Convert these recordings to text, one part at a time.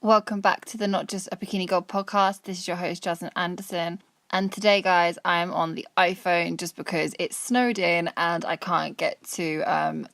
Welcome back to the Not Just a Bikini Girl podcast. This is your host, Jasmine Anderson. And today, guys, I am on the iPhone just because it's snowed in and I can't get to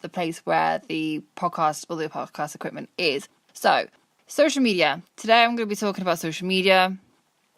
the place where the podcast equipment is. So, social media. Today, I'm going to be talking about social media,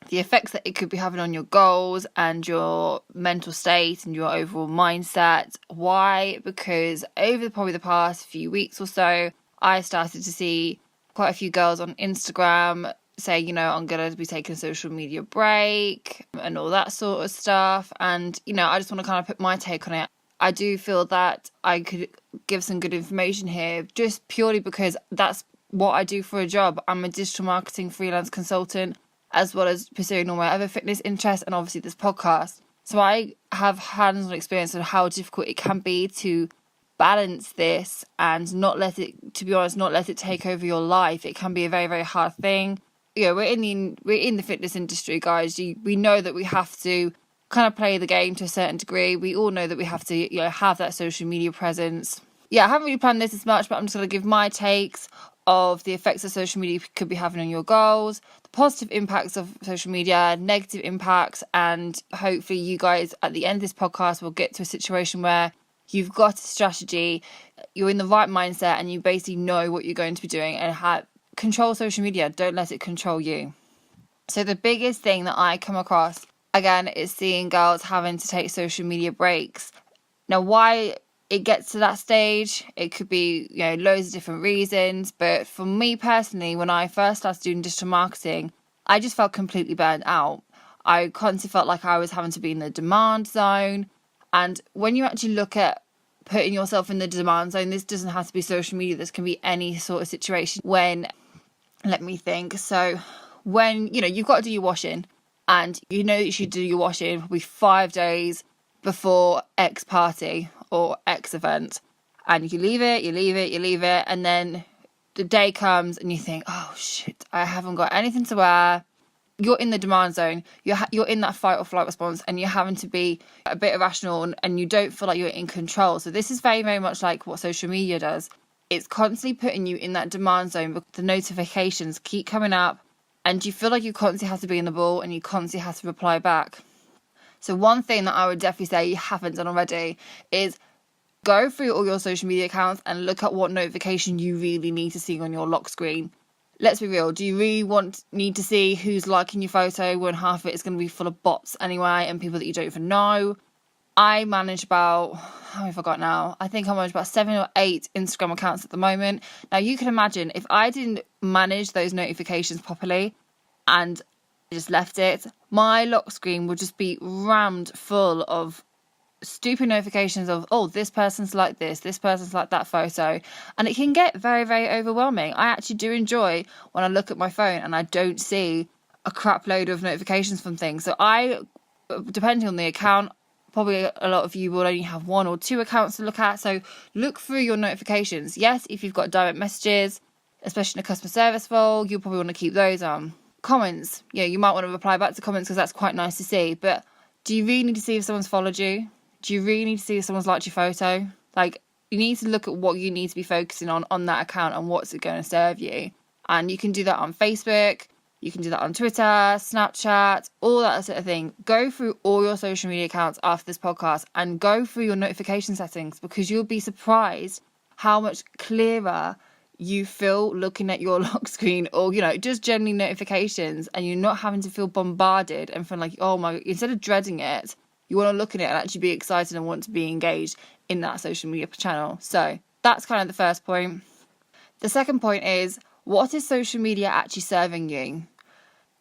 the effects that it could be having on your goals and your mental state and your overall mindset. Why? Because over probably the past few weeks or so, I started to see quite a few girls on Instagram say, I'm going to be taking a social media break and all that sort of stuff. And, I just want to kind of put my take on it. I do feel that I could give some good information here just purely because that's what I do for a job. I'm a digital marketing freelance consultant, as well as pursuing all my other fitness interests and obviously this podcast. So I have hands-on experience of how difficult it can be to balance this and not let it take over your life. It can be a very, very hard thing. We're in the fitness industry, guys. We know that we have to kind of play the game to a certain degree. We all know that we have to have that social media presence. I haven't really planned this as much, but I'm just going to give my takes of the effects that social media could be having on your goals, the positive impacts of social media, negative impacts, and hopefully you guys at the end of this podcast will get to a situation where you've got a strategy, you're in the right mindset, and you basically know what you're going to be doing and control social media. Don't let it control you. So the biggest thing that I come across, again, is seeing girls having to take social media breaks. Now, why it gets to that stage, it could be, loads of different reasons. But for me personally, when I first started doing digital marketing, I just felt completely burnt out. I constantly felt like I was having to be in the demand zone. And when you actually look at putting yourself in the demand zone, this doesn't have to be social media. This can be any sort of situation let me think. So when, you've got to do your washing and you should do your washing probably 5 days before X party or X event. And you leave it. And then the day comes and you think, oh shit, I haven't got anything to wear. You're in the demand zone, you're in that fight or flight response, and you're having to be a bit irrational and you don't feel like you're in control. So this is very, very much like what social media does. It's constantly putting you in that demand zone, but the notifications keep coming up and you feel like you constantly have to be in the ball and you constantly have to reply back. So one thing that I would definitely say you haven't done already is go through all your social media accounts and look at what notification you really need to see on your lock screen. Let's be real, do you really need to see who's liking your photo when half of it is going to be full of bots anyway and people that you don't even know? I manage about, how have I got now? I think I manage about 7 or 8 Instagram accounts at the moment. Now you can imagine if I didn't manage those notifications properly and just left it, my lock screen would just be rammed full of stupid notifications of, oh, this person's like this person's like that photo, and it can get very, very overwhelming. I actually do enjoy when I look at my phone and I don't see a crap load of notifications from things. So depending on the account, probably a lot of you will only have 1 or 2 accounts to look at, so look through your notifications. Yes, if you've got direct messages, especially in a customer service role, you'll probably want to keep those on. Comments, you might want to reply back to comments because that's quite nice to see, but do you really need to see if someone's followed you? Do you really need to see if someone's liked your photo? You need to look at what you need to be focusing on that account and what's it going to serve you. And you can do that on Facebook, you can do that on Twitter, Snapchat, all that sort of thing. Go through all your social media accounts after this podcast and go through your notification settings, because you'll be surprised how much clearer you feel looking at your lock screen or, just generally notifications, and you're not having to feel bombarded and feel like, oh my, instead of dreading it, you want to look at it and actually be excited and want to be engaged in that social media channel. So that's kind of the first point. The second point is, what is social media actually serving you?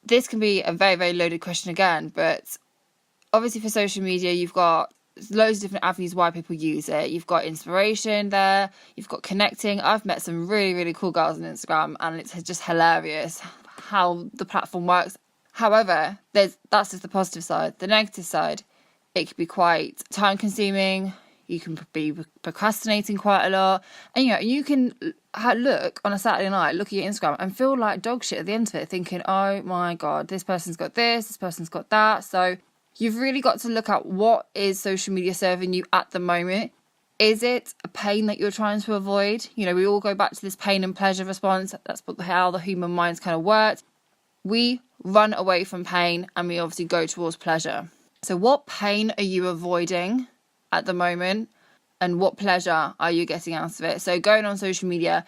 This can be a very, very loaded question again, but obviously for social media, you've got loads of different avenues why people use it. You've got inspiration there, you've got connecting. I've met some really, really cool girls on Instagram and it's just hilarious how the platform works. However, that's just the positive side. The negative side, it could be quite time consuming. You can be procrastinating quite a lot. And, you can look on a Saturday night, look at your Instagram and feel like dog shit at the end of it, thinking, oh my God, this person's got this person's got that. So you've really got to look at what is social media serving you at the moment. Is it a pain that you're trying to avoid? We all go back to this pain and pleasure response. That's how the human mind's kind of works. We run away from pain and we obviously go towards pleasure. So what pain are you avoiding at the moment? And what pleasure are you getting out of it? So going on social media,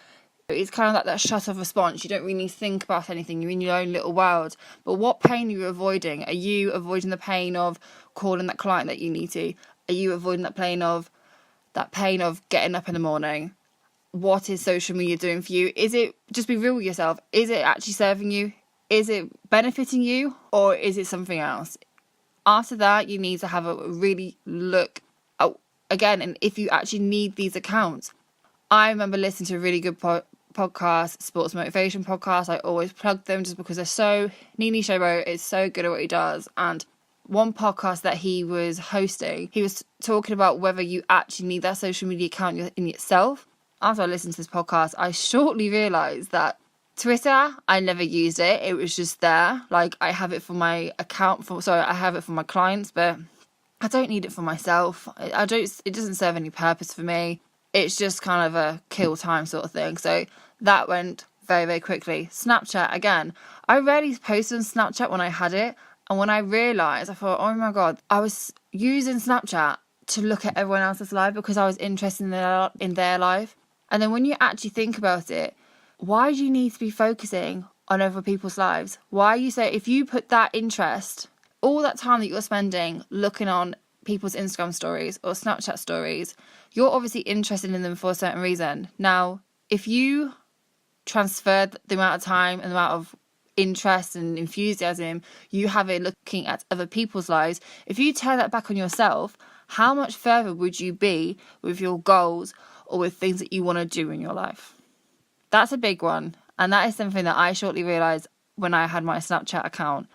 it's kind of like that shut-off response. You don't really think about anything. You're in your own little world. But what pain are you avoiding? Are you avoiding the pain of calling that client that you need to? Are you avoiding that pain of getting up in the morning? What is social media doing for you? Is it, just be real with yourself, is it actually serving you? Is it benefiting you? Or is it something else? After that, you need to have a really look at, again, and if you actually need these accounts. I remember listening to a really good podcast, sports motivation podcast. I always plug them just because they're so, Nini Showbo is so good at what he does. And one podcast that he was hosting, he was talking about whether you actually need that social media account in itself. After I listened to this podcast, I shortly realised that Twitter, I never used it. It was just there. Like, I have it for my account, I have it for my clients, but I don't need it for myself. It doesn't serve any purpose for me. It's just kind of a kill time sort of thing. So that went very, very quickly. Snapchat, again, I rarely posted on Snapchat when I had it. And when I realised, I thought, oh my God, I was using Snapchat to look at everyone else's life because I was interested in their life. And then when you actually think about it, why do you need to be focusing on other people's lives? Why you say, if you put that interest, all that time that you're spending looking on people's Instagram stories or Snapchat stories, you're obviously interested in them for a certain reason. Now, if you transferred the amount of time and the amount of interest and enthusiasm you have in looking at other people's lives, if you turn that back on yourself, how much further would you be with your goals or with things that you want to do in your life? That's a big one. And that is something that I shortly realised when I had my Snapchat account.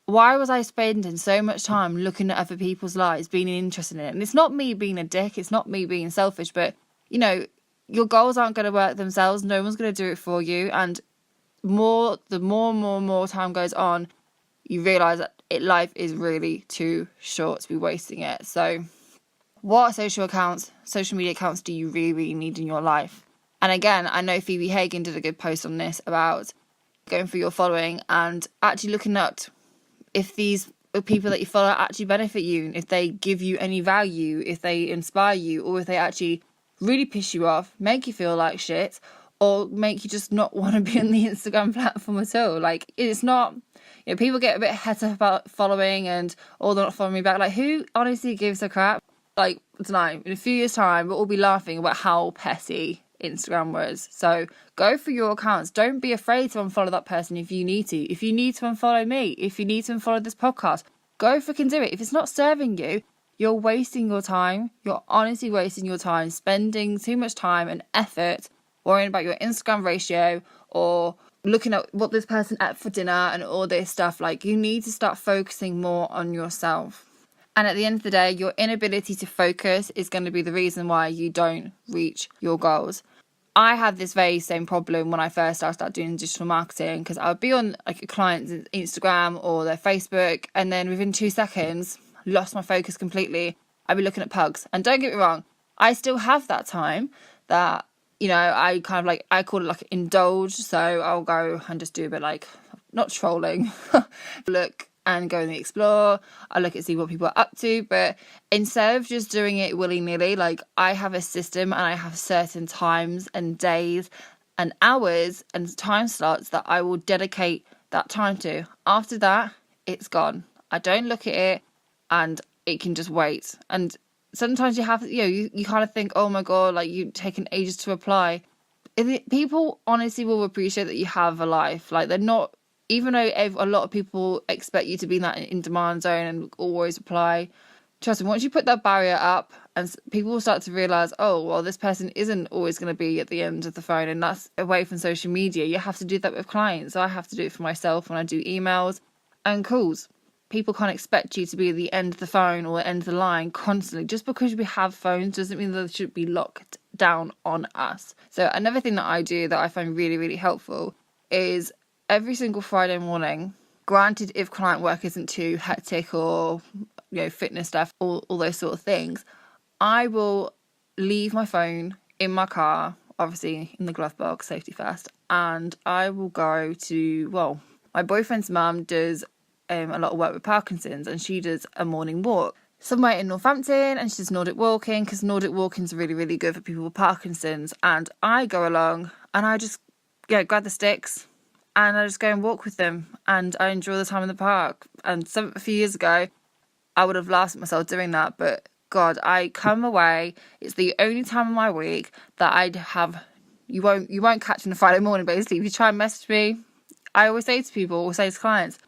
Why was I spending so much time looking at other people's lives, being interested in it? And it's not me being a dick, it's not me being selfish, but, your goals aren't going to work themselves. No one's going to do it for you. And the more time goes on, you realise that life is really too short to be wasting it. So what social media accounts do you really, really need in your life? And again, I know Phoebe Hagen did a good post on this about going through your following and actually looking at if these people that you follow actually benefit you, if they give you any value, if they inspire you, or if they actually really piss you off, make you feel like shit, or make you just not want to be on the Instagram platform at all. Like, it's not, people get a bit het up about following and, oh, they're not following me back. Like, who honestly gives a crap? Like, I don't know, in a few years' time, we'll all be laughing about how petty Instagram was. So go for your accounts. Don't be afraid to unfollow that person if you need to. If you need to unfollow me, if you need to unfollow this podcast, go freaking do it. If it's not serving you, you're wasting your time. You're honestly wasting your time, spending too much time and effort worrying about your Instagram ratio or looking at what this person ate for dinner and all this stuff. Like, you need to start focusing more on yourself. And at the end of the day, your inability to focus is going to be the reason why you don't reach your goals. I had this very same problem when I first started doing digital marketing, because I would be on like a client's Instagram or their Facebook, and then within 2 seconds, lost my focus completely. I'd be looking at pugs. And don't get me wrong, I still have that time that, I kind of like, I call it like indulge. So I'll go and just do a bit like, not trolling, look and go and explore. I look and see what people are up to, but instead of just doing it willy-nilly, like, I have a system and I have certain times and days and hours and time slots that I will dedicate that time to. After that, it's gone. I don't look at it and it can just wait. And sometimes you have, you kind of think, oh my God, like, you've taken ages to reply. People honestly will appreciate that you have a life. Like, they're not, even though a lot of people expect you to be in that in-demand zone and always reply, trust me, once you put that barrier up and people will start to realise, oh, well, this person isn't always going to be at the end of the phone, and that's away from social media. You have to do that with clients. I have to do it for myself when I do emails and calls. People can't expect you to be at the end of the phone or the end of the line constantly. Just because we have phones doesn't mean that they should be locked down on us. So another thing that I do that I find really, really helpful is every single Friday morning, granted if client work isn't too hectic or, fitness stuff, all those sort of things, I will leave my phone in my car, obviously in the glove box, safety first, and I will go to, well, my boyfriend's mum does a lot of work with Parkinson's, and she does a morning walk somewhere in Northampton, and she does Nordic walking, because Nordic walking is really, really good for people with Parkinson's. And I go along and I just grab the sticks and I just go and walk with them, and I enjoy the time in the park. And a few years ago I would have laughed at myself doing that, but God, I come away, it's the only time of my week that I'd have, you won't catch me on a Friday morning. Basically, if you try and message me, I always say to people, or say to clients,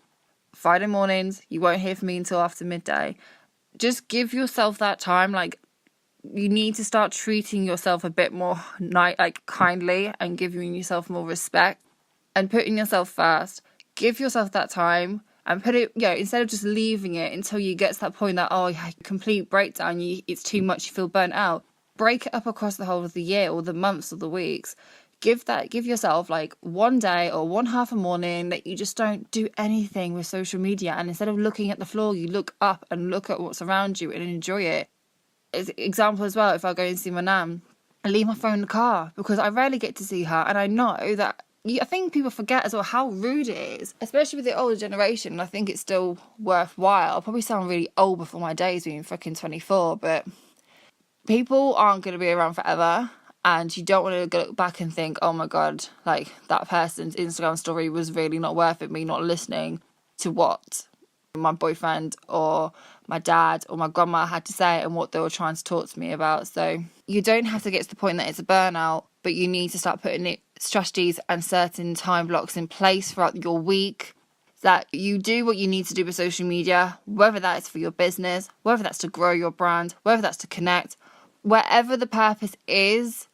Friday mornings, you won't hear from me until after midday. Just give yourself that time. Like, you need to start treating yourself a bit more kindly, and giving yourself more respect and putting yourself first. Give yourself that time and put it, instead of just leaving it until you get to that point that, complete breakdown, it's too much, you feel burnt out. Break it up across the whole of the year or the months or the weeks. Give yourself like one day or one half a morning that you just don't do anything with social media, and instead of looking at the floor, you look up and look at what's around you and enjoy it. As example as well, if I go and see my nan, I leave my phone in the car because I rarely get to see her, and I know that I think people forget as well how rude it is, especially with the older generation. I think it's still worthwhile. I'll probably sound really old before my days, being fucking 24, but people aren't going to be around forever. And you don't want to look back and think, oh my God, like that person's Instagram story was really not worth it, me not listening to what my boyfriend or my dad or my grandma had to say and what they were trying to talk to me about. So you don't have to get to the point that it's a burnout, but you need to start putting strategies and certain time blocks in place throughout your week, that you do what you need to do with social media, whether that is for your business, whether that's to grow your brand, whether that's to connect, wherever the purpose is.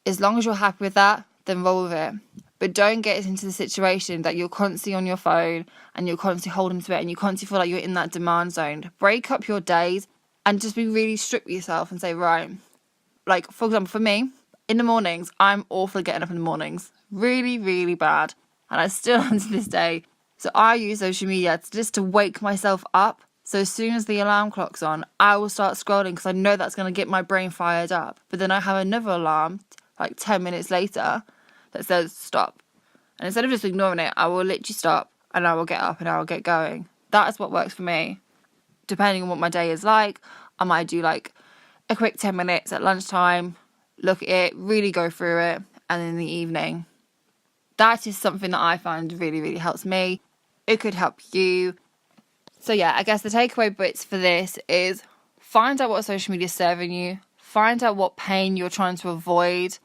As long as you're happy with that, then roll with it. But don't get into the situation that you're constantly on your phone and you're constantly holding to it and you constantly feel like you're in that demand zone. Break up your days and just be really strict with yourself and say, right, like, for example, for me, in the mornings, I'm awful at getting up in the mornings. Really, really bad. And I still am to this day. So I use social media just to wake myself up. So as soon as the alarm clock's on, I will start scrolling because I know that's going to get my brain fired up. But then I have another alarm like 10 minutes later that says stop. And instead of just ignoring it, I will literally stop and I will get up and I will get going. That is what works for me. Depending on what my day is like, I might do like a quick 10 minutes at lunchtime, look at it, really go through it, and in the evening. That is something that I find really, really helps me. It could help you. So yeah, I guess the takeaway bits for this is find out what social media is serving you, find out what pain you're trying to avoid,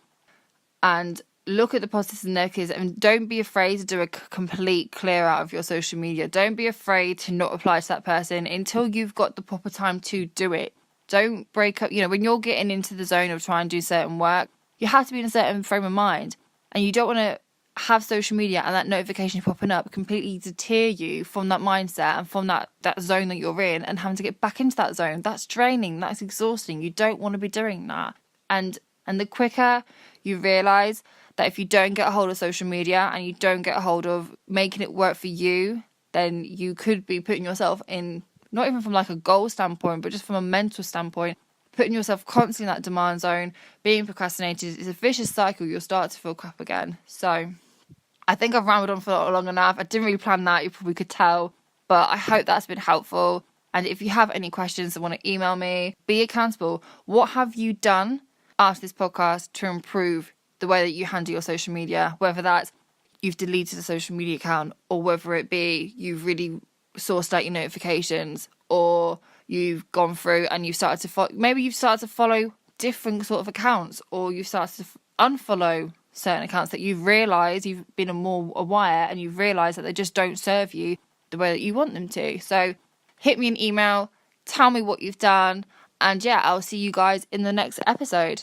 and look at the positives and negatives, and don't be afraid to do a complete clear out of your social media. Don't be afraid to not reply to that person until you've got the proper time to do it. Don't break up. When you're getting into the zone of trying to do certain work, you have to be in a certain frame of mind, and you don't want to have social media and that notification popping up completely deter you from that mindset and from that zone that you're in, and having to get back into that zone. That's draining, that's exhausting. You don't want to be doing that. And the quicker you realise that if you don't get a hold of social media and you don't get a hold of making it work for you, then you could be putting yourself in, not even from like a goal standpoint, but just from a mental standpoint, putting yourself constantly in that demand zone, being procrastinated. It's a vicious cycle. You'll start to feel crap again. So I think I've rambled on for long enough. I didn't really plan that, you probably could tell, but I hope that's been helpful. And if you have any questions and want to email me, be accountable. What have you done after this podcast to improve the way that you handle your social media? Whether that's you've deleted a social media account, or whether it be you've really sourced out your notifications, or you've gone through and you've started to follow different sort of accounts, or you've started to unfollow certain accounts that you've realised you've been more aware and you've realised that they just don't serve you the way that you want them to. So hit me an email, tell me what you've done, and yeah, I'll see you guys in the next episode.